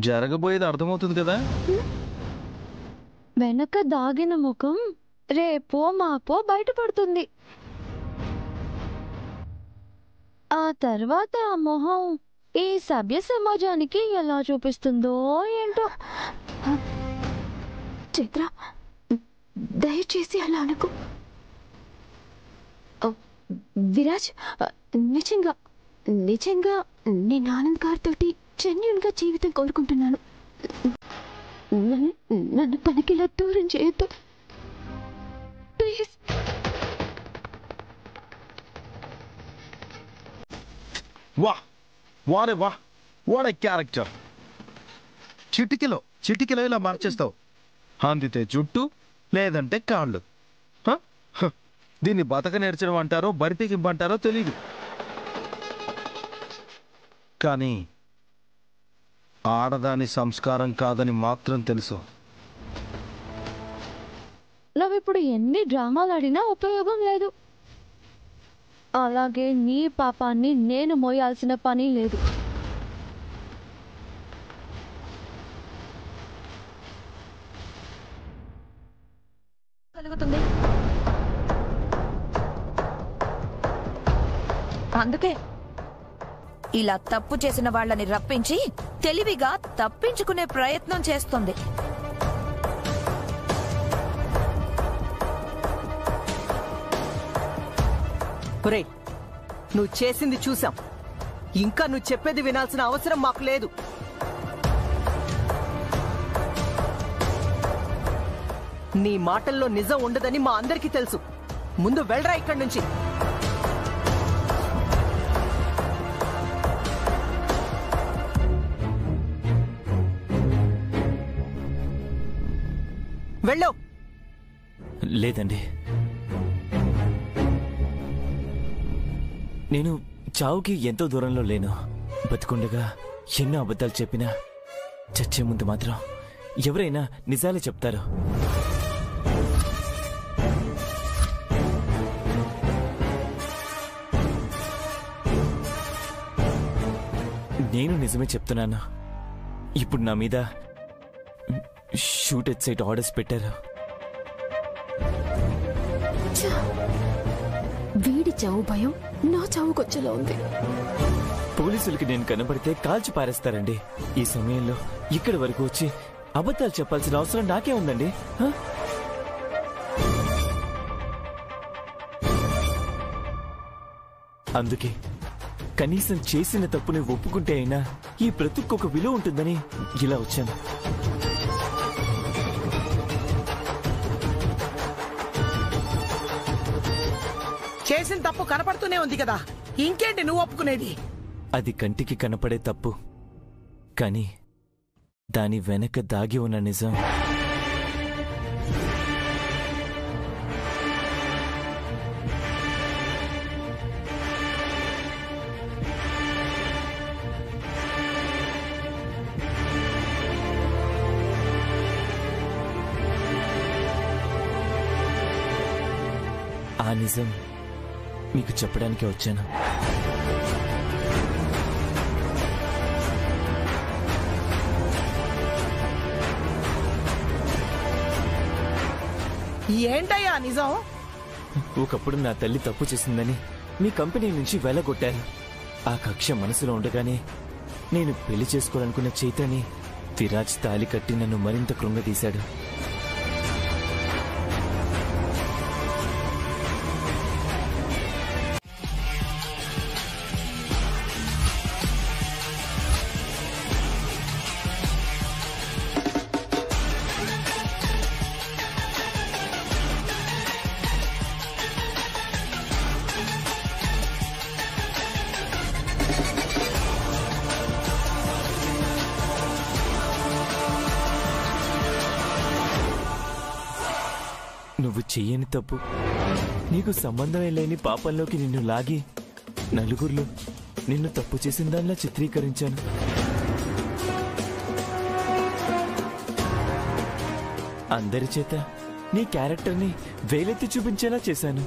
జరగబోయేది అర్థమవుతుంది కదా. వెనక దాగిన ముఖం రేపో మాపో బయటపడుతుంది. ఆ తర్వాత ఆ మొహం ఈ సభ్య సమాజానికి ఎలా చూపిస్తుందో ఏంటో. చైత్ర, దయచేసి అలా అనుకో. విరాజ్, నిజంగా నిజంగా నేను ఆనంద్ గారితో జెన్యూన్ గా జీవితం కోరుకుంటున్నాను. నన్ను తనకిలా దూరం చేయొద్దు ప్లీజ్. What a character. చిటికెలో ఇలా మార్చేస్తావు. అందితే జుట్టు, లేదంటే కాళ్ళు. దీన్ని బతక నేర్చడం అంటారో బరితెగింపంటారో తెలియదు. కానీ ఆడదాని సంస్కారం కాదని మాత్రం తెలుసు. నువ్విప్పుడు ఎన్ని డ్రామాలు ఆడినా ఉపయోగం లేదు. అలాగే నీ పాపాన్ని నేను మోయాల్సిన పని లేదు. కలుగుతుంది. అందుకే ఇలా తప్పు చేసిన వాళ్ళని రప్పించి తెలివిగా తప్పించుకునే ప్రయత్నం చేస్తుంది. ఒరేయ్, నువ్వు చేసింది చూసాం. ఇంకా నువ్వు చెప్పేది వినాల్సిన అవసరం మాకు లేదు. నీ మాటల్లో నిజం ఉండదని మా అందరికీ తెలుసు. ముందు వెళ్ళరా ఇక్కడి నుంచి. వెళ్ళు. లేదండి, నేను చావుకి ఎంతో దూరంలో లేను. బతికుండగా ఎన్నో అబద్ధాలు చెప్పినా చచ్చే ముందు మాత్రం ఎవరైనా నిజాలే చెప్తారు. నేను నిజమే చెప్తున్నాను. ఇప్పుడు నా మీద షూట్ ఎట్ సైట్ ఆర్డర్స్ పెట్టారు. వీడి చావు భయం నా చావుకొచ్చేలా ఉంది. పోలీసులకి నేను కనబడితే కాల్చి పారేస్తారండి. ఈ సమయంలో ఇక్కడి వరకు వచ్చి అబద్ధాలు చెప్పాల్సిన అవసరం నాకే ఉందండి. అందుకే కనీసం చేసిన తప్పుని ఒప్పుకుంటే అయినా ఈ బ్రతుక్కొక విలువ ఉంటుందని ఇలా వచ్చాను. చేసిన తప్పు కనపడుతూనే ఉంది కదా, ఇంకేంటి నువ్వు ఒప్పుకునేది? అది కంటికి కనపడే తప్పు, కానీ దాని వెనక దాగి ఉన్న నిజం ఆ నిజం మీకు చెప్పడానికే వచ్చాను. ఏంటయ్యా నిజం? ఒకప్పుడు నా తల్లి తప్పు చేసిందని మీ కంపెనీ నుంచి వెలగొట్టాను. ఆ కక్ష మనసులో ఉండగానే నేను పెళ్లి చేసుకోవాలనుకున్న చైత్రని విరాజ్ తాలి కట్టి నన్ను మరింత కృంగదీశాడు. నువ్వు చెయ్యని తప్పు, నీకు సంబంధమే లేని పాపంలోకి నిన్ను లాగి నలుగురిలో నిన్ను తప్పు చేసిన దానిలా చిత్రీకరించాను. అందరి చేత నీ క్యారెక్టర్ని వేలెత్తి చూపించేలా చేశాను.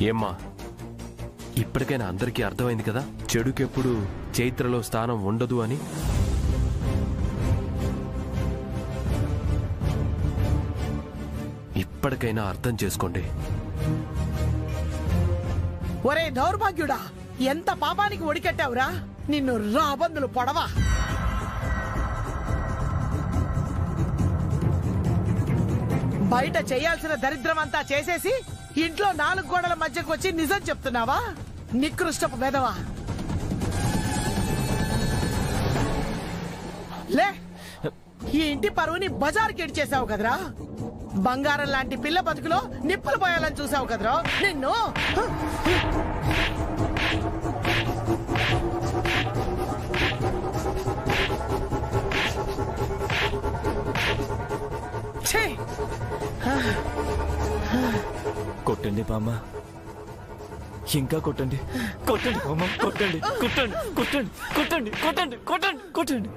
ఏమ్మా, ఇప్పటికైనా అందరికీ అర్థమైంది కదా చెడుకెప్పుడు చైత్రలో స్థానం ఉండదు అని. ఇప్పటికైనా అర్థం చేసుకోండి. ఒరే దౌర్భాగ్యుడా, ఎంత పాపానికి ఒడికెట్టావురా! నిన్ను రాబందులు పొడవా! బయట చేయాల్సిన దరిద్రమంతా చేసేసి ఇంట్లో 4 గోడల మధ్యకు వచ్చి నిజం చెప్తున్నావా? నికృష్టపు వెధవా! లే, ఈ ఇంటి పరువుని బజార్కి ఇడ్చేసావు కదరా! బంగారం లాంటి పిల్ల బతుకులో నిప్పులు పోయాలని చూసావు కదరా నిన్ను! కొట్టండి బామ్మ, ఇంకా కొట్టండి, కొట్టండి బామ్మ, కొట్టండి, కొట్టండి, కొట్టండి, కొట్టండి, కొట్టండి, కొట్టండి, కొట్టండి.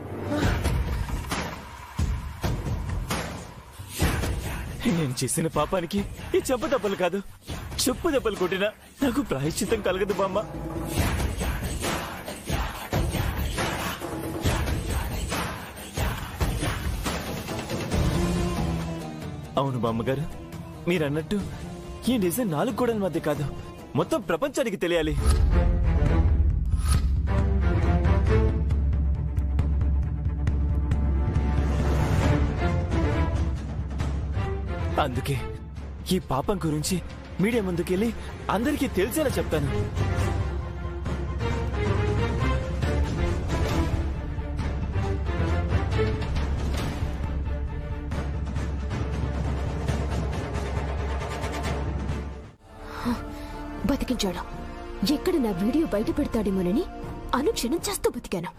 నేను చేసిన పాపానికి ఈ చెప్పు దెబ్బలు కాదు, చెప్పు దెబ్బలు కొట్టినా నాకు ప్రాయశ్చిత్తం కలగదు బామ్మ. అవును బామ్మగారు, మీరన్నట్టు ఈ నిజం 4 గోడల మధ్య కాదు, మొత్తం ప్రపంచానికి తెలియాలి. అందుకే ఈ పాపం గురించి మీడియా ముందుకెళ్ళి అందరికీ తెలిసేలా చెప్తాను. బతికించాడు. ఎక్కడ నా వీడియో బయట పెడతాడేమోనని అనుక్షణం చేస్తూ బతికాను.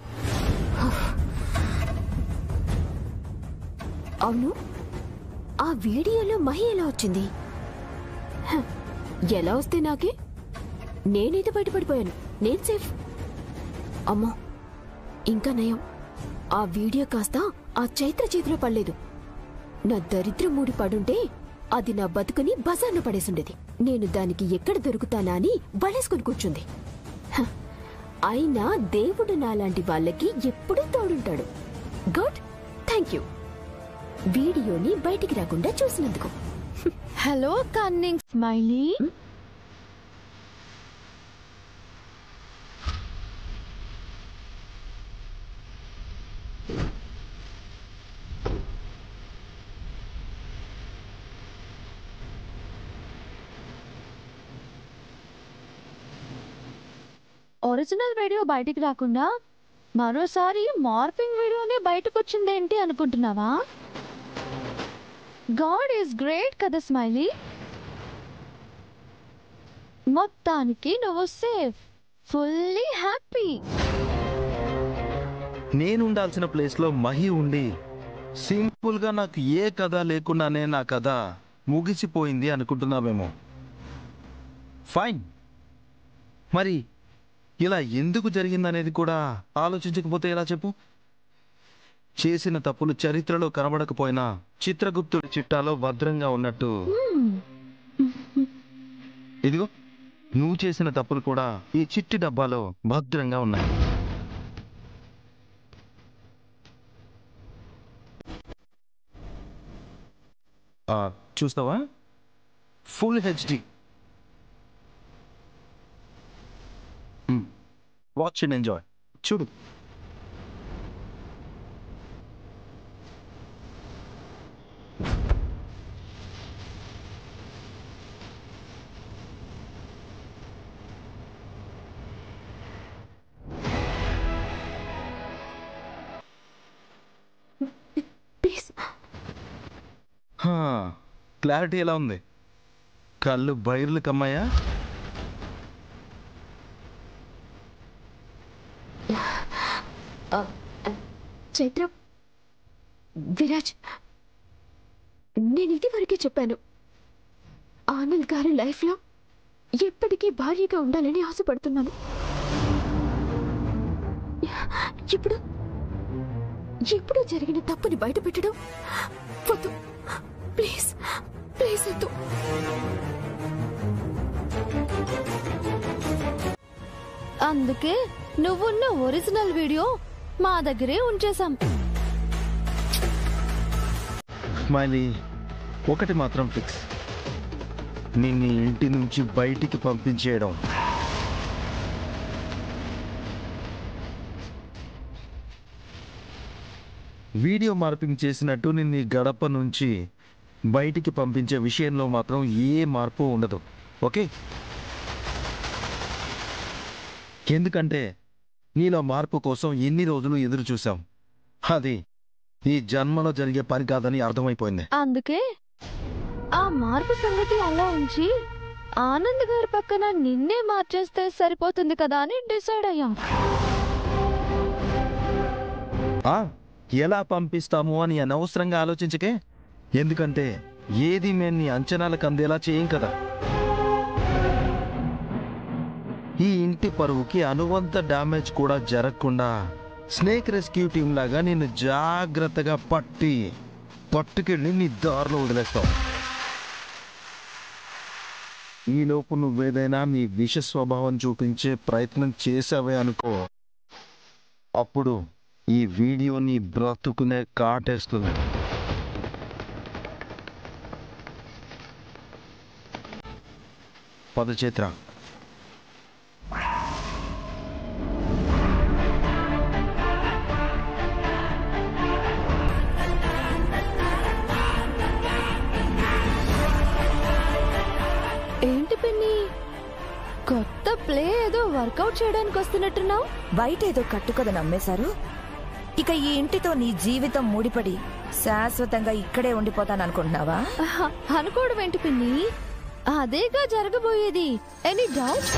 అవును, ఆ వీడియోలో మహి ఎలా వచ్చింది? ఎలా వస్తే నాకే? నేనైతే బయటపడిపోయాను, నేను సేఫ్. అమ్మో, ఇంకా నయం, ఆ వీడియో కాస్త ఆ చైత్ర చేతిలో పడలేదు. నా దరిద్రం మూడి పడుంటే అది నా బతుకుని బజార్ను పడేసుండేది. నేను దానికి ఎక్కడ దొరుకుతానా అని బలేసుకుని కూర్చుంది. అయినా దేవుడు నాలాంటి వాళ్ళకి ఎప్పుడూ తోడుంటాడు. గుడ్, థ్యాంక్ యూ వీడియోని బయటికి రాకుండా చూసినందుకు. Hello cunning smiley. Original video బయటికి రాకుండా మరోసారి మార్ఫింగ్ వీడియోనే బయటకు వచ్చిందేంటి అనుకుంటున్నావా? గాడ్ ఈజ్ గ్రేట్ కదా స్మైలీ. మొత్తానికి నువ్వు సేఫ్, ఫుల్లీ హ్యాపీ. నేను ఉండాల్సిన ప్లేస్లో మహి ఉండి సింపుల్గా నాకు ఏ కథ లేకుండానే నా కథ ముగిసిపోయింది అనుకుంటున్నావేమో. ఫైన్, మరి ఇలా ఎందుకు జరిగిందనేది కూడా ఆలోచించకపోతే ఎలా చెప్పు? చేసిన తప్పులు చరిత్రలో కనబడకపోయినా చిత్రగుప్తుడి చిట్టాలో భద్రంగా ఉన్నట్టు ఇదిగో నువ్వు చేసిన తప్పులు కూడా ఈ చిట్టి డబ్బాలో భద్రంగా ఉన్నాయి. చూస్తావా? Full HD. Watch and enjoy. చూడు. క్లారిటీ ఎలా ఉంది? కళ్ళు బైర్లు కమ్మాయా? చైత్ర, విరాజ్, నేను ఇది వరకే చెప్పాను. ఆనంద్ గారి లైఫ్లో ఎప్పటికీ భార్యగా ఉండాలని ఆశపడుతున్నాను. ఇప్పుడు జరిగిన తప్పుని బయట పెట్టడం వద్దు. ప్లీజ్ ప్లీజ్ వద్దు. అందుకే నువ్వున్న ఒరిజినల్ వీడియో మా దగ్గరే ఉంచేశాం. స్మైలీ, ఒకటి మాత్రం ఫిక్స్, నిన్ను ఇంటి నుంచి బయటికి పంపించేయడం. వీడియో మార్పింగ్ చేసినట్టు నిన్ను గడప నుంచి బయటికి పంపించే విషయంలో మాత్రం ఏ మార్పు ఉండదు, ఓకే? ఎందుకంటే నీలో మార్పు కోసం ఎన్ని రోజులు ఎదురు చూసాం. అది ఈ జన్మలో జరిగే పని కాదని అర్థమైపోయింది. అందుకే ఆ మార్పు సంగతి అలా ఉంచి ఆనంద్ గారి పక్కన నిన్నే మార్చేస్తే సరిపోతుంది కదా అని డిసైడ్ అయ్యాం. ఎలా పంపిస్తాము అని అనవసరంగా ఆలోచించకే. ఎందుకంటే ఏది మేము నీ అంచనాలకు అందేలా చేయం కదా. ఈ ఇంటి పరువుకి అనువంత డ్యామేజ్ కూడా జరగకుండా స్నేక్ రెస్క్యూ టీం లాగా నిన్ను జాగ్రత్తగా పట్టుకెళ్ళి నీ దారిలో వదిలేస్తావు. ఈలోపు నువ్వేదైనా నీ విష స్వభావం చూపించే ప్రయత్నం చేసావే అనుకో, అప్పుడు ఈ వీడియో నీ బ్రతుకునే కాటేస్తుంది. పద చైత్ర. ఏంటి పిన్ని, కొత్త ప్లే ఏదో వర్కౌట్ చేయడానికి వస్తున్నట్టున్నావు? బయట ఏదో కట్టుకథ నమ్మేశారు. ఇక ఈ ఇంటితో నీ జీవితం ముడిపడి శాశ్వతంగా ఇక్కడే ఉండిపోతాననుకుంటున్నావా? అనుకోవడం ఏంటి పిన్ని, అదేగా జరగబోయేది. Any doubt?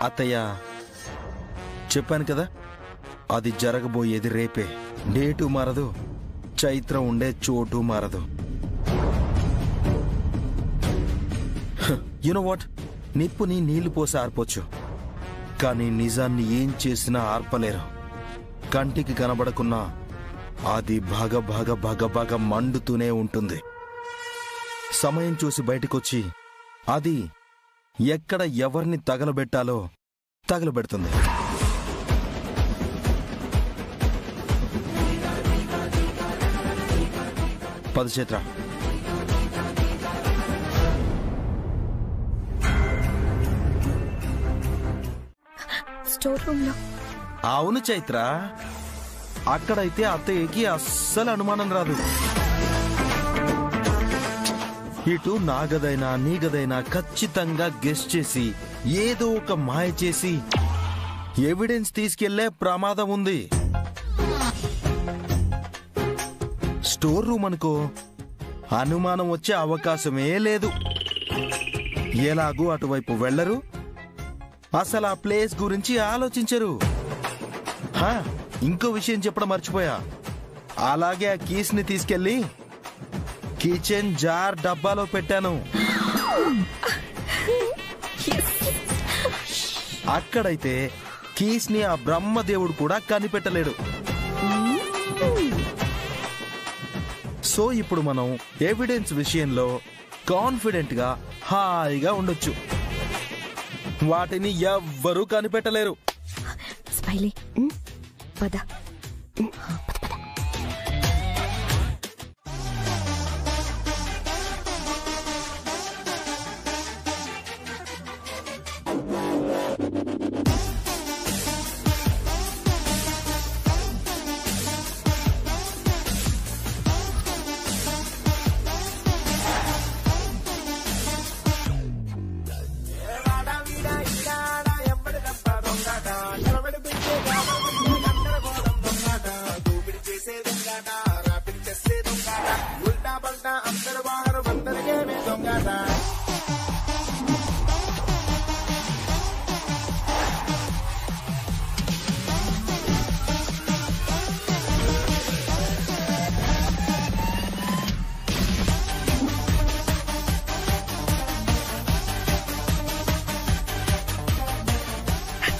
అత్తయ్య, చెప్పాను కదా, అది జరగబోయేది రేపే. డేటు మారదు, చైత్ర ఉండే చోటు మారదు. యునో వాట్, నిప్పుని నీళ్లు పోసి ఆర్పొచ్చు, కానీ నిజాన్ని ఏం చేసినా ఆర్పలేరు. కంటికి కనబడకున్నా అది భగ మండుతూనే ఉంటుంది. సమయం చూసి బయటకొచ్చి అది ఎక్కడ ఎవరిని తగలబెట్టాలో తగలబెడుతుంది. పదచేత్ర. స్టోర్ రూమ్ లో. అవును చైత్ర, అక్కడైతే అత్తయ్యకి అస్సలు అనుమానం రాదు. ఇటు నా గదైనా నీ గదైనా ఖచ్చితంగా గెస్ట్ చేసి ఏదో ఒక మాయ చేసి ఎవిడెన్స్ తీసుకెళ్లే ప్రమాదం ఉంది. స్టోర్ రూమ్ అనుకో, అనుమానం వచ్చే అవకాశమే లేదు. ఎలాగూ అటువైపు వెళ్లరు, అసలు ఆ ప్లేస్ గురించి ఆలోచించరు. ఇంకో విషయం చెప్పడం మర్చిపోయా, అలాగే ఆ కీస్ ని తీసుకెళ్లి కిచెన్ జార్ డబ్బాలో పెట్టాను. అక్కడైతే కీస్ ని ఆ బ్రహ్మదేవుడు కూడా కనిపెట్టలేడు. సో ఇప్పుడు మనం ఎవిడెన్స్ విషయంలో కాన్ఫిడెంట్ గా హాయిగా ఉండొచ్చు. వాటిని ఎవ్వరూ కనిపెట్టలేరు. స్మైలీ, పద.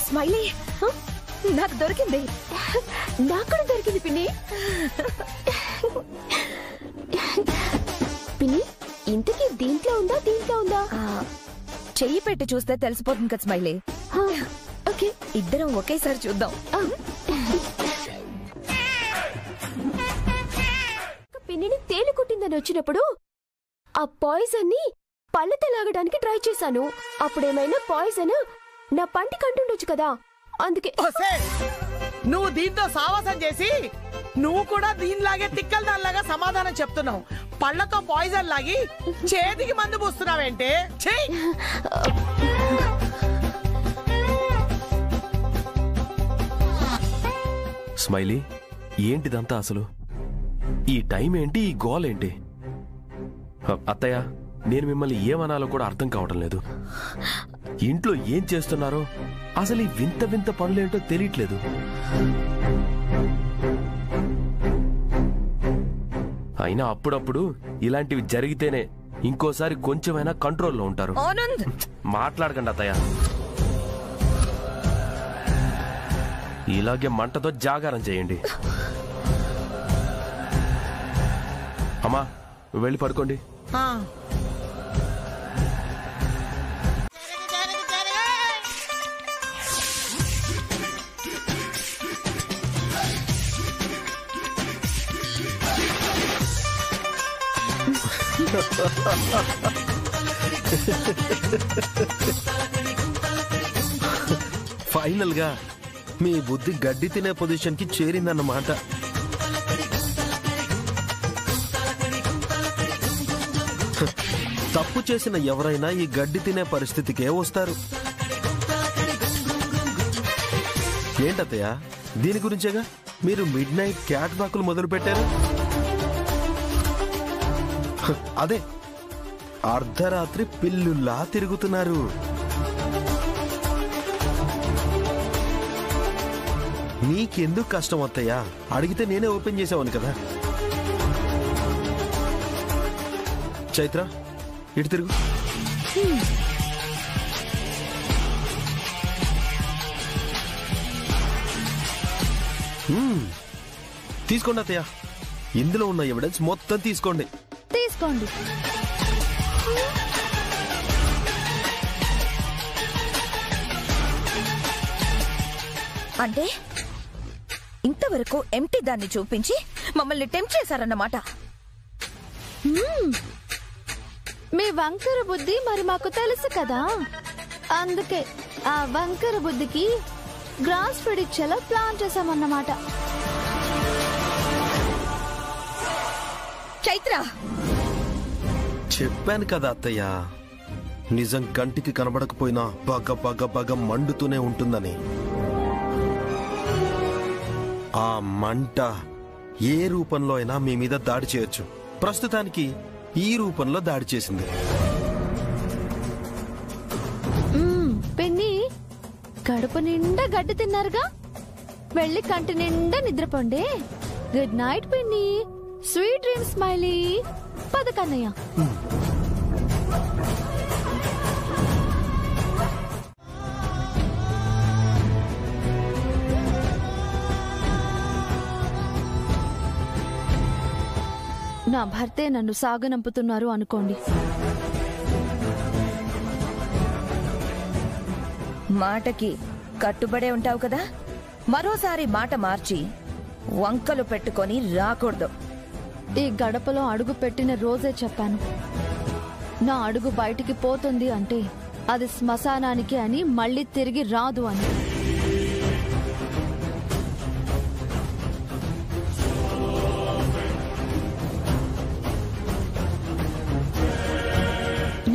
స్మైలీ, నాకు దొరికింది. నాకు కూడా దొరికింది పిన్ని. పిన్ని, ఇంతకీ దీంట్లో ఉందా చెయ్యి పెట్టి చూస్తే తెలిసిపోతుంది కదా స్మైలీ. ఓకే, ఇద్దరం ఒకేసారి చూద్దాం. పిన్నిని తేలు కుట్టిందని వచ్చినప్పుడు ఆ పాయిజన్ ని పళ్ళతో లాగడానికి ట్రై చేశాను. అప్పుడేమైనా పాయిజన్ నా పంటికి అంటుండొచ్చు కదా, అందుకే. నువ్వు దీంతో సావాసం చేసి నువ్వు కూడా దీనిలాగే తిక్కల దానిలాగా సమాధానం చెప్తున్నావు. పళ్ళతో పాయిజన్ లాగి చేతికి మందు పూస్తున్నావేంటే? స్మైలీ, ఏంటిదంతా అసలు? ఈ టైం ఏంటి, ఈ గోల్ ఏంటి? అత్తయ్య, నేను మిమ్మల్ని ఏమనాలో కూడా అర్థం కావటం లేదు. ఇంట్లో ఏం చేస్తున్నారో అసలు ఈ వింత వింత పనులేంటో తెలియట్లేదు. అయినా అప్పుడప్పుడు ఇలాంటివి జరిగితేనే ఇంకోసారి కొంచెమైనా కంట్రోల్లో ఉంటారు. మాట్లాడకండి అత్తయ్య. ఇలాగే మంటతో జాగారం చేయండి. అమ్మా, వెళ్ళి పడుకోండి. ఫైనల్ గా మీ బుద్ధి గడ్డి తినే పొజిషన్ కి చేరిందన్నమాట. తప్పు చేసిన ఎవరైనా ఈ గడ్డి తినే పరిస్థితికే వస్తారు. ఏంటత్తయ్య, దీని గురించేగా మీరు మిడ్ నైట్ క్యాట్ వాకులు మొదలు పెట్టారు? అదే, అర్ధరాత్రి పిల్లుల్లా తిరుగుతున్నారు. నీకెందుకు కష్టం అత్తయ్యా? అడిగితే నేనే ఓపెన్ చేసావని కదా. చైత్ర, ఇటు తిరుగు. తీసుకోండి అత్తయ్య, ఇందులో ఉన్న ఎవిడెన్స్ మొత్తం తీసుకోండి. తీసుకోండి. అంటే ఇంతవరకు ఎంటీ దాన్ని చూపించి మమ్మల్ని టెంప్ట్ చేశారన్నమాట. మీ వంకర బుద్ధి మరి మాకు తెలుసు కదా, అందుకే ఆ వంకర బుద్ధికి గ్రాస్ ఫీడ్ ఇచ్చేలా ప్లాన్ చేశామన్నమాట. చైత్ర, చెప్పాను కదా అత్తయ్య, నిజం కంటికి కనబడకపోయినా బగ బగ బగ మండుతూనే ఉంటుందని. ఆ మంట ఏ రూపంలో అయినా మీ మీద దాడి చేయొచ్చు. ప్రస్తుతానికి ఈ రూపంలో దాడి చేసింది. పెన్ని, కడుపు నిండా గడ్డి తిన్నారుగా, వెళ్ళి కంటి నిండా నిద్రపోండి. గుడ్ నైట్ పిన్ని, స్వీట్ డ్రీమ్స్ స్మైలీ. పద కన్నయ్య. నా భర్తే నన్ను సాగనంపుతున్నారు అనుకోండి. మాటకి కట్టుబడే ఉంటావు కదా, మరోసారి మాట మార్చి వంకలు పెట్టుకొని రాకూడదు. ఈ గడపలో అడుగు పెట్టిన రోజే చెప్పాను, నా అడుగు బయటికి పోతుంది అంటే అది శ్మశానానికి అని, మళ్ళీ తిరిగి రాదు అని.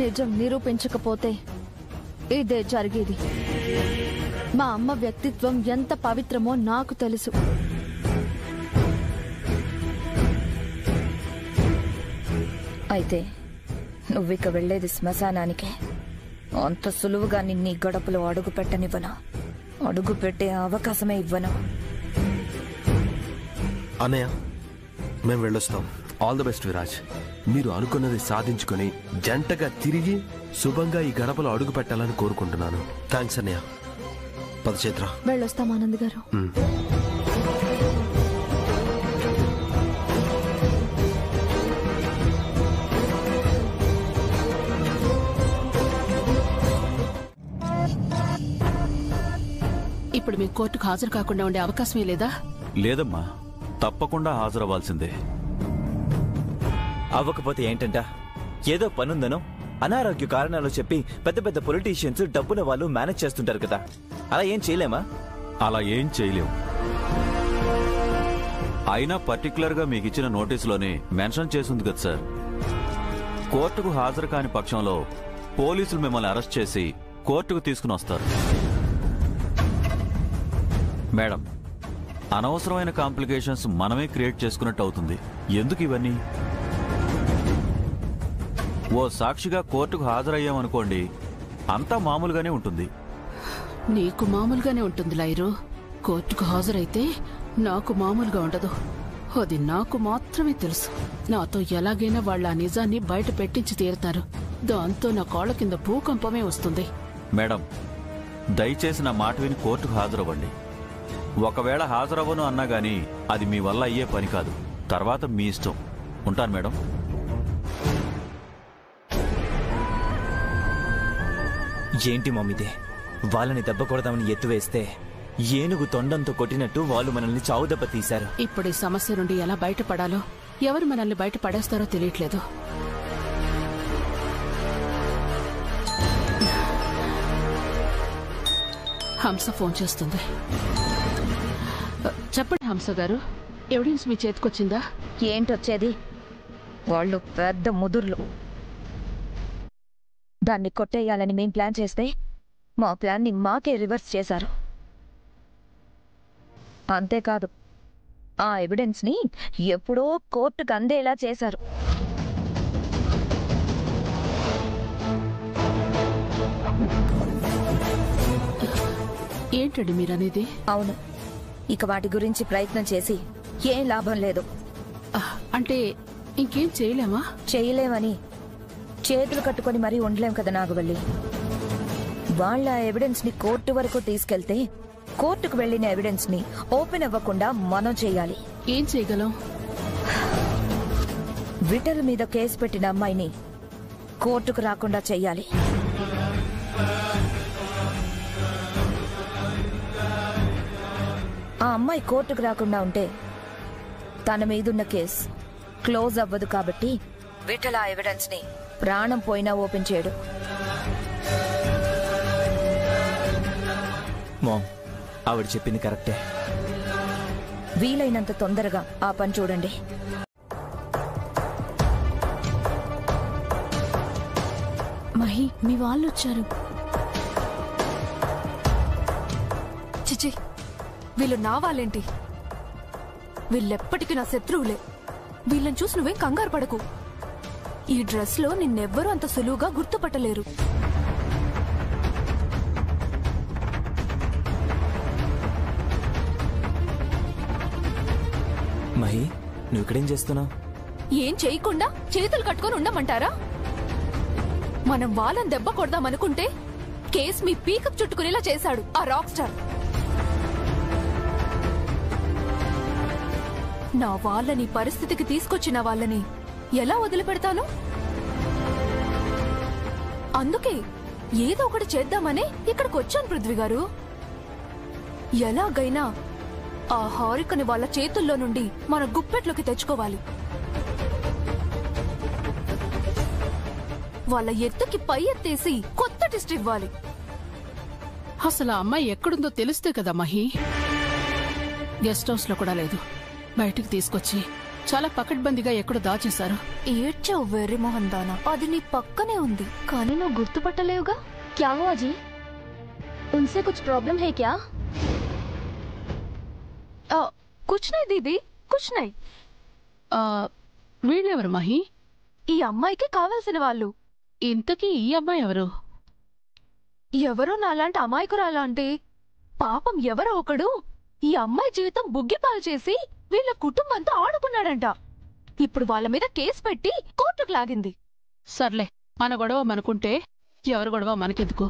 నిజం నిరూపించకపోతే ఇదే జరిగేది. మా అమ్మ వ్యక్తిత్వం ఎంత పవిత్రమో నాకు తెలుసు. అయితే నువ్విక వెళ్లేది శ్మశానానికే. అంత సులువుగా నిన్నీ గడపలో అడుగు పెట్టనివ్వను, అడుగు పెట్టే అవకాశమే ఇవ్వను. అన్నయ్య, మేము వెళ్ళొస్తాం. All the best Viraj. మీరు అనుకున్నది సాధించుకుని జంటగా తిరిగి శుభంగా ఈ గడపలో అడుగు పెట్టాలని కోరుకుంటున్నాను. థ్యాంక్స్ అన్నయ్య. పద చైత్ర, వెళ్ళొస్తాం ఆనంద్ గారు. ఇప్పుడు మీ కోర్టుకు హాజరు కాకుండా ఉండే అవకాశమే లేదా? లేదమ్మా, తప్పకుండా హాజరవ్వాల్సిందే. అవ్వకపోతే ఏంటంట? ఏదో పనుందనో అనారోగ్య కారణాలు చెప్పి పెద్ద పెద్ద పొలిటీషియన్స్ డబ్బున వాళ్ళు మేనేజ్ చేస్తుంటారు కదా, అలా ఏం చేయలేమా? అలా ఏం చేయలేం. అయినా పర్టికులర్గా మీకు ఇచ్చిన నోటీసులోనే మెన్షన్ చేసింది కదా సార్, కోర్టుకు హాజరు కాని పక్షంలో పోలీసులు మిమ్మల్ని అరెస్ట్ చేసి కోర్టుకు తీసుకుని వస్తారు. మేడం, అనవసరమైన కాంప్లికేషన్స్ మనమే క్రియేట్ చేసుకున్నట్టు అవుతుంది. ఎందుకు ఇవన్నీ? ఓ సాక్షిగా కోర్టుకు హాజరయ్యామనుకోండి, అంతా మామూలుగానే ఉంటుంది. నీకు మామూలుగానే ఉంటుంది లైరు. కోర్టుకు హాజరైతే నాకు మామూలుగా ఉండదు. అది నాకు మాత్రమే తెలుసు. నాతో ఎలాగైనా వాళ్ళ ఆ నిజాన్ని బయట పెట్టించి తీరుతారు. దాంతో నా కాళ్ళ కింద భూకంపమే వస్తుంది. మేడం, దయచేసి నా మాట విని కోర్టుకు హాజరవ్వండి. ఒకవేళ హాజరవ్వను అన్నా గానీ అది మీ వల్ల అయ్యే పని కాదు. తర్వాత మీ ఇష్టం. ఉంటాను మేడం. ఏంటి మమ్మీదే, వాళ్ళని దెబ్బ కొడదామని ఎత్తువేస్తే ఏనుగు తొండంతో కొట్టినట్టు వాళ్ళు మనల్ని చావు దెబ్బ తీశారు. ఇప్పుడు ఈ సమస్య నుండి ఎలా బయటపడాలో, ఎవరు మనల్ని బయట పడేస్తారో తెలియట్లేదు. హంస ఫోన్ చేస్తుంది. చెప్పండి హంస గారు, ఎవిడెన్స్ మీ చేతికొచ్చిందా? ఏంటొచ్చేది? వాళ్ళు పెద్ద ముదుర్లు. దాన్ని కొట్టేయాలని మేం ప్లాన్ చేస్తే మా ప్లాన్ని మాకే రివర్స్ చేశారు. అంతేకాదు, ఆ ఎవిడెన్స్ ని ఎప్పుడో కోర్టుకు అందేలా చేశారు. ఏంటండి మీరనేది? అవును, ఇక వాటి గురించి ప్రయత్నం చేసి ఏం లాభం లేదు. అంటే ఇంకేం చేయలేమా? చేయలేమని చేతులు కట్టుకొని మరీ ఉండలేం కదా నాగవల్లి. వాళ్ళ ఎవిడెన్స్ ని కోర్టు వరకు తీసుకెళ్తే కోర్టుకు వెళ్లిన ఎవిడెన్స్ ని ఓపెన్ అవ్వకుండా మనం చేయాలి. ఏం చేయగలం? విటల్ మీద కేసు పెట్టిన అమ్మాయిని కోర్టుకు రాకుండా చెయ్యాలి. ఆ అమ్మాయి కోర్టుకు రాకుండా ఉంటే తన మీదున్న కేసు క్లోజ్ అవ్వదు. కాబట్టి విఠల ఎవిడెన్స్ ని ప్రాణం పోయినా ఓపెన్ చేయడు. మామ్, ఆవిడ చెప్పింది కరెక్టే. వీలైనంత తొందరగా ఆ పని చూడండి. మహి, మీ వాళ్ళు వచ్చారు. చిచి, వీళ్ళు నా వాళ్ళేంటి? వీళ్ళెప్పటికీ నా శత్రువులే. వీళ్ళని చూసి నువ్వేం కంగారు పడకు. ఈ డ్రెస్ లో నిన్నెవ్వరూ అంత సులువుగా గుర్తుపట్టలేరు. మహి, నువ్వు ఇక్కడేం చేస్తున్నావు? ఏం చేయకుండా చేతులు కట్టుకొని ఉండమంటారా? మనం వాళ్ళని దెబ్బ కొడదామనుకుంటే కేసు మీ పీకప్ చుట్టుకునేలా చేశాడు ఆ రాక్ స్టార్. నా వాళ్ళని పరిస్థితికి తీసుకొచ్చిన వాళ్ళని ఎలా వదిలిపెడతాను? అందుకే ఏదో ఒకటి చేద్దామనే ఇక్కడికి వచ్చాను పృథ్వీ గారు. ఎలాగైనా ఆ హారికని వాళ్ళ చేతుల్లో నుండి మన గుప్పెట్లోకి తెచ్చుకోవాలి. వాళ్ళ ఎత్తుకి పై ఎత్తేసి కొత్త టెస్ట్ ఇవ్వాలి. అసలు ఆ అమ్మాయి ఎక్కడుందో తెలిస్తే కదా మహి. గెస్ట్ హౌస్ లో కూడా లేదు. బయటికి తీసుకొచ్చి చాలా పకడ్బందీగా ఎక్కడో దాచేశారు. ఏడ్చావు వెర్రి మొహన్ దానా. అది నీ పక్కనే ఉంది, కానీ నువ్వు గుర్తుపట్టలేవుగా. क्या हुआ जी? उनसे कुछ प्रॉब्लम है क्या? కుచ్ నై దీదీ, కుచ్ నై. వీళ్ళెవరు మహి? ఈ అమ్మాయికి కావాల్సిన వాళ్ళు. ఇంతకీ ఈ అమ్మాయి ఎవరు? ఎవరో నాలాంటి అమాయకురాలాంటి పాపం ఎవరో ఒకడు ఈ అమ్మాయి జీవితం బుగ్గిపాలు చేసి వీళ్ళ కుటుంబంతో ఆడుకున్నాడంట. ఇప్పుడు వాళ్ళ మీద కేసు పెట్టి కోర్టుకు లాగింది. సర్లే, మన గొడవ మనకుంటే ఎవరు గొడవ మనకెందుకు?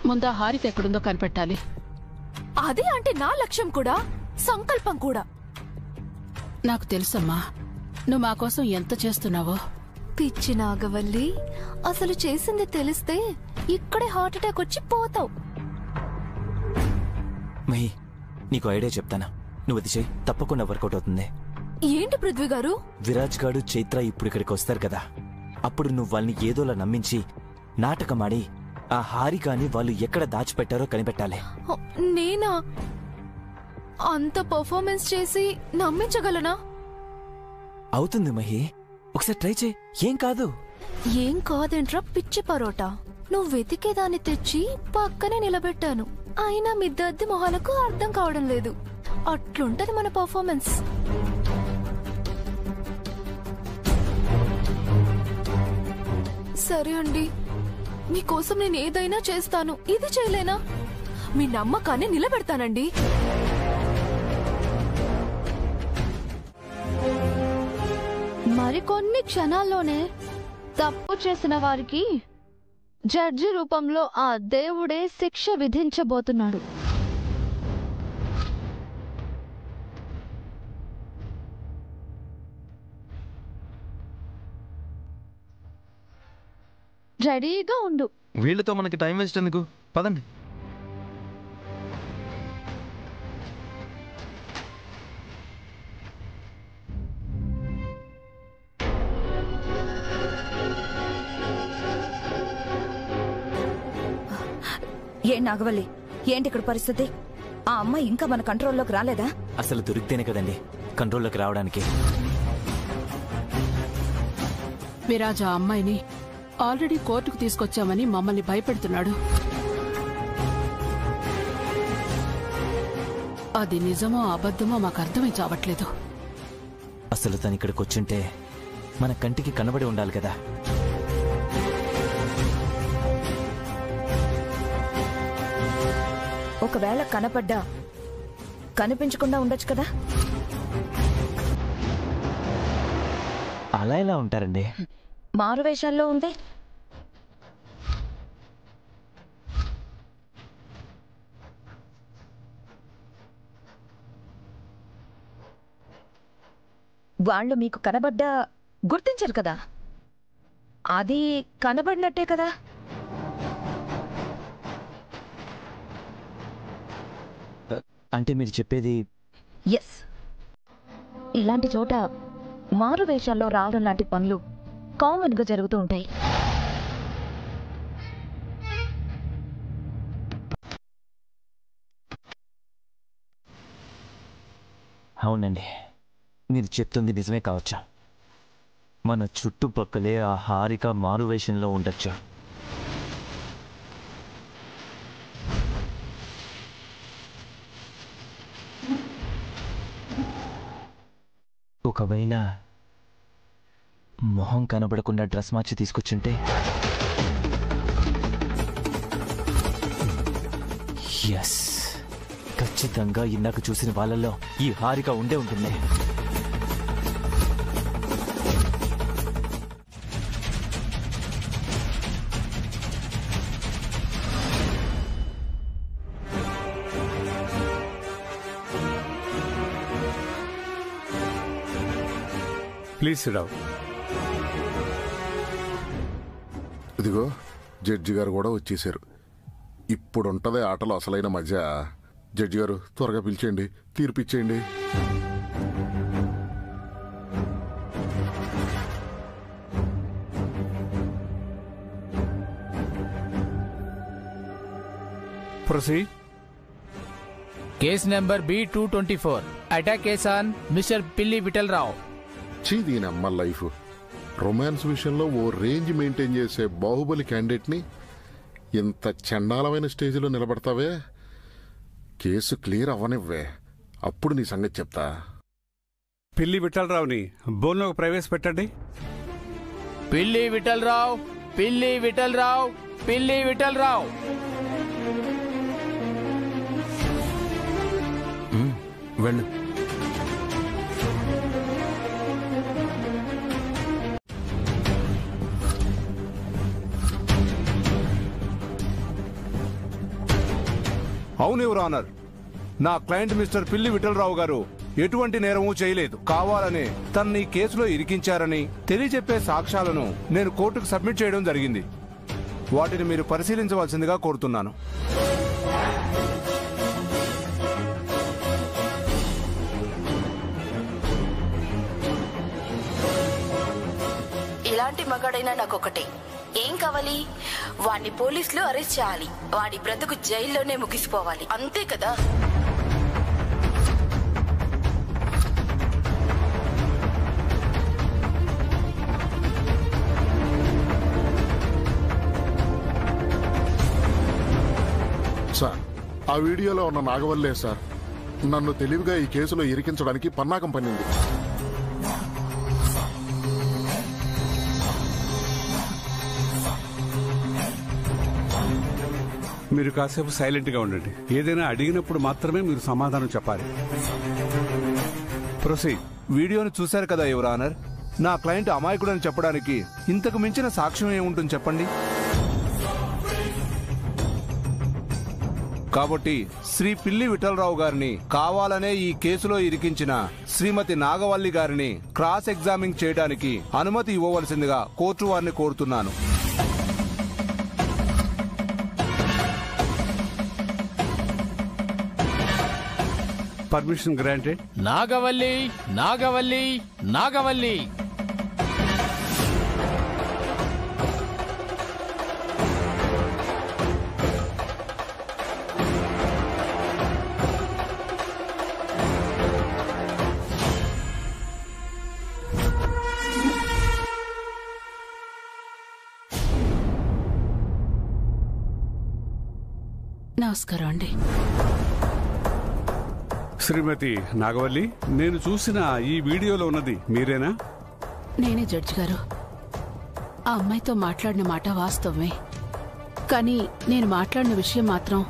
ముందా హారిక ఎక్కడుందో కనిపెట్టాలి. అదే అంటే నా లక్ష్యం కూడా, సంకల్పం కూడా. నాకు తెలుసమ్మా, నువ్వు మా కోసం ఎంత చేస్తున్నావో. పిచ్చి నాగవల్లి, అసలు చేసింది తెలిస్తే ఇక్కడే హార్ట్ అటాక్ వచ్చి పోతావు. మహి, నీకు ఐడియా చెప్తానా, నువ్వు అది చెయ్యి, తప్పకుండా వర్కౌట్ అవుతుంది. ఏంటి పృథ్వీ గారు? విరాజ్ గాడు చైత్ర ఇప్పుడు ఇక్కడికి వస్తారు కదా, అప్పుడు నువ్వు వాళ్ళని ఏదోలా నమ్మించి నాటకమాడి ఆ హారికాని వాళ్ళు ఎక్కడ దాచిపెట్టారో కనిపెట్టాలి. నేనా అంత పర్ఫార్మెన్స్ చేసి నమ్మించగలనా? అవుతుంది మహి, ఒకసారి ట్రై చేయి, ఏం కాదు. ఏం కాదేంట్రా పిచ్చి పరోటా, నువ్వు వెతికేదాన్ని తెచ్చి పక్కనే నిలబెట్టాను, అయినా మీ దద్ది మొహాలకు అర్థం కావడం లేదు. అట్లుంటది మన పర్ఫార్మెన్స్. సరే అండి, మీకోసం నేను ఏదైనా చేస్తాను, ఇది చేయలేనా? మీ నమ్మకాన్ని నిలబెడతానండి. మరికొన్ని క్షణాల్లోనే తప్పు చేసిన వారికి జడ్జి రూపంలో ఆ దేవుడే శిక్ష విధించబోతున్నాడు. రెడీగా ఉండు. వీళ్ళతో మనకి టైం వేస్ట్ ఎందుకు, పదండి. ఏ నాగవల్లి, ఏంటి ఇక్కడ పరిస్థితి? ఆ అమ్మాయి ఇంకా మన కంట్రోల్లోకి రాలేదా? అసలు దొరికితేనే కదండి కంట్రోల్లోకి రావడానికి. విరాజ్ ఆ అమ్మాయిని ఆల్రెడీ కోర్టుకు తీసుకొచ్చామని మమ్మల్ని భయపెడుతున్నాడు. అది నిజమో అబద్ధమో మాకు అర్థమై చావట్లేదు. అసలు తను ఇక్కడికి వచ్చుంటే మన కంటికి కనబడి ఉండాలి కదా. ఒకవేళ కనపడ్డా కనిపించకుండా ఉండొచ్చు కదా. అలా ఎలా ఉంటారండి? మారువేషాల్లో ఉంది. వాళ్ళు మీకు కనబడ్డా గుర్తించరు కదా, అది కనబడినట్టే కదా. అంటే మీరు చెప్పేది? ఎస్, ఇలాంటి చోట మారు వేషాల్లో రావడం లాంటి పనులు కామన్ గా జరుగుతూ ఉంటాయి. అవునండి, మీరు చెప్తుంది నిజమే కావచ్చు. మన చుట్టుపక్కలే ఆ హారిక మారువేషంలో ఉండొచ్చు. ఒకవేళ మొహం కనబడకుండా డ్రెస్ మార్చి తీసుకొచ్చుంటే? ఎస్, ఖచ్చితంగా ఇందాక చూసిన వాళ్ళల్లో ఈ హారిక ఉండే ఉంటుంది. Please SIT down. ఇదిగో జడ్జి గారు కూడా వచ్చేసారు. ఇప్పుడుంటదే ఆటలో అసలైన మజా. జడ్జి గారు త్వరగా పిలిచేయండి, తీర్పిచ్చేయండి. Proceed. Case number B224, attack case on mister Pilli Vithalarao. దీనమ్మ లైఫ్. రొమాన్స్ విషయంలో ఓ రేంజ్ మెయింటైన్ చేసే బాహుబలి క్యాండిడేట్ ని ఇంత చండాలమైన స్టేజ్లో నిలబడతావే. కేసు క్లియర్ అవ్వనివ్వే, అప్పుడు నీ సంగతి చెప్తా. పిల్లి విఠలరావుని బోన్లోకి ప్రవేశపెట్టండి. పిల్లి విఠలరావు, పిల్లి విఠలరావు, పిల్లి విఠలరావు. వెళ్ళు. అవును యువర్ ఆనర్, నా క్లయింట్ మిస్టర్ పిల్లి విఠలరావు గారు ఎటువంటి నేరమూ చేయలేదు. కావాలనే తనని ఈ కేసులో ఇరికించారని తెలియజెప్పే సాక్ష్యాలను నేను కోర్టుకు సబ్మిట్ చేయడం జరిగింది. వాటిని మీరు పరిశీలించవలసిందిగా కోరుతున్నాను. ఎలాంటి మగాడైనా నాకొకటే. ఏం కావాలి? వాడిని పోలీసులు అరెస్ట్ చేయాలి. వాడి బ్రతుకు జైల్లోనే ముగిసిపోవాలి. అంతే కదా? సార్, ఆ వీడియోలో ఉన్న నాగవల్లే సార్ నన్ను తెలివిగా ఈ కేసులో ఇరికించడానికి పన్నాగం పన్నింది. మీరు కాసేపు సైలెంట్ గా ఉండండి. ఏదైనా అడిగినప్పుడు మాత్రమే మీరు సమాధానం చెప్పాలి. ప్రొసీడ్. వీడియోను చూశారు కదా యువర్ ఆనర్. నా క్లయింట్ అమాయకుడని చెప్పడానికి ఇంతకు మించిన సాక్ష్యం ఏముంటుంది చెప్పండి. కాబట్టి శ్రీ పిల్లి విఠలరావు గారిని కావాలనే ఈ కేసులో ఇరికించిన శ్రీమతి నాగవల్లి గారిని క్రాస్ ఎగ్జామిన్ చేయడానికి అనుమతి ఇవ్వవలసిందిగా కోర్టు వారిని కోరుతున్నాను. Permission granted. నాగవల్లి, నాగవల్లి, నాగవల్లి. నమస్కారం అండి. శ్రీమతి నాగవల్లి, నేను చూసిన ఈ వీడియోలో ఉన్నది మీరేనా? నేనే జడ్జి గారు. ఆ అమ్మాయితో మాట్లాడిన మాట వాస్తవమే. కానీ నేను మాట్లాడిన విషయం మాత్రం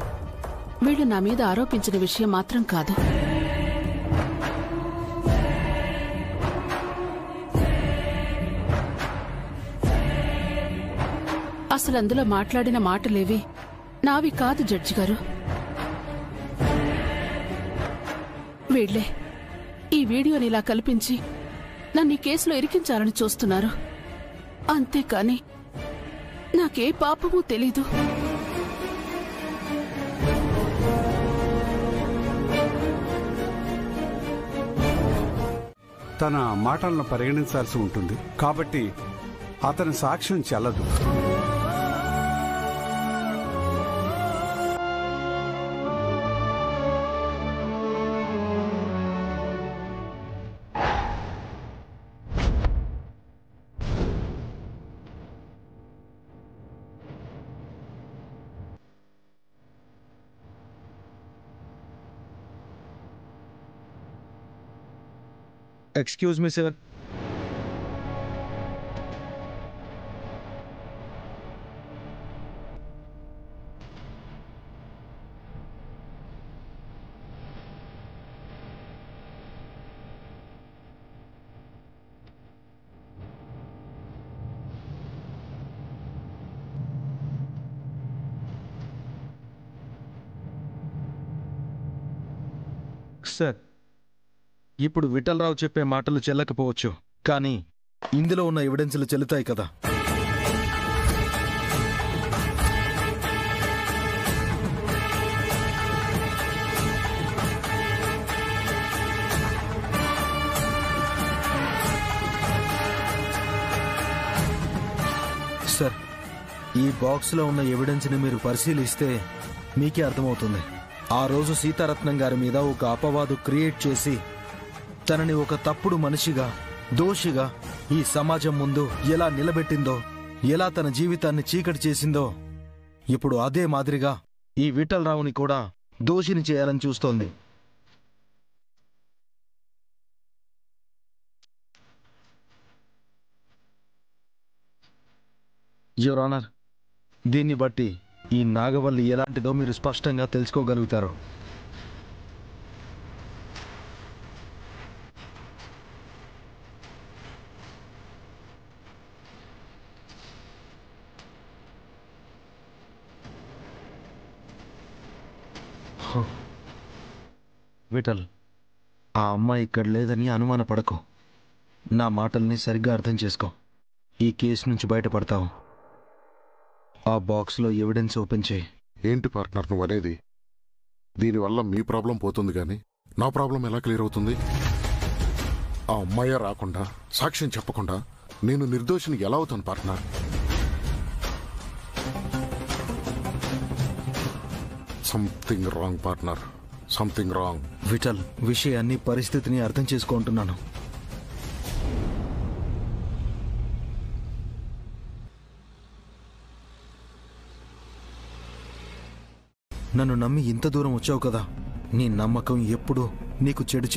వీళ్ళు నా మీద ఆరోపించిన విషయం మాత్రం కాదు. అసలు అందులో మాట్లాడిన మాటలేవి నావి కాదు జడ్జి గారు. వీళ్లే ఈ వీడియోని ఇలా కల్పించి నన్ను ఈ కేసులో ఇరికించాలని చూస్తున్నారు. అంతేకాని నాకే పాపమూ తెలీదు. తన మాటలను పరిగణించాల్సి ఉంటుంది. కాబట్టి అతని సాక్ష్యం చెల్లదు. Excuse me, sir. Sir. ఇప్పుడు విఠలరావు చెప్పే మాటలు చెల్లకపోవచ్చు, కానీ ఇందులో ఉన్న ఎవిడెన్స్లు చెల్లుతాయి కదా. సార్, ఈ బాక్స్లో ఉన్న ఎవిడెన్స్ని మీరు పరిశీలిస్తే మీకే అర్థమవుతుంది. ఆ రోజు సీతారత్నం గారి మీద ఒక అపవాదు క్రియేట్ చేసి తనని ఒక తప్పుడు మనిషిగా, దోషిగా ఈ సమాజం ముందు ఎలా నిలబెట్టిందో, ఎలా తన జీవితాన్ని చీకటి చేసిందో, ఇప్పుడు అదే మాదిరిగా ఈ విఠలరావుని కూడా దోషిని చేయాలని చూస్తోంది. యువర్ ఆనర్, దీన్ని బట్టి ఈ నాగవల్లి ఎలాంటిదో మీరు స్పష్టంగా తెలుసుకోగలుగుతారు. విఠల్, ఆ అమ్మాయి ఇక్కడ లేదని అనుమానపడకు. నా మాటల్ని సరిగ్గా అర్థం చేసుకో. ఈ కేసు నుంచి బయటపడతావు. ఆ బాక్స్లో ఎవిడెన్స్ ఓపెన్ చేయి. ఏంటి పార్ట్నర్ నువ్వు అనేది? దీనివల్ల మీ ప్రాబ్లం పోతుంది కానీ నా ప్రాబ్లం ఎలా క్లియర్ అవుతుంది? ఆ అమ్మాయి రాకుండా, సాక్ష్యం చెప్పకుండా నేను నిర్దోషిని ఎలా అవుతాను partner? Something wrong partner, something wrong. Vitthal, విషయాన్ని పరిస్థితిని అర్థం చేసుకుంటున్నాను. నన్ను నమ్మి ఇంత దూరం వచ్చావు కదా, నీ నమ్మకం ఎప్పుడూ నీకు చెడు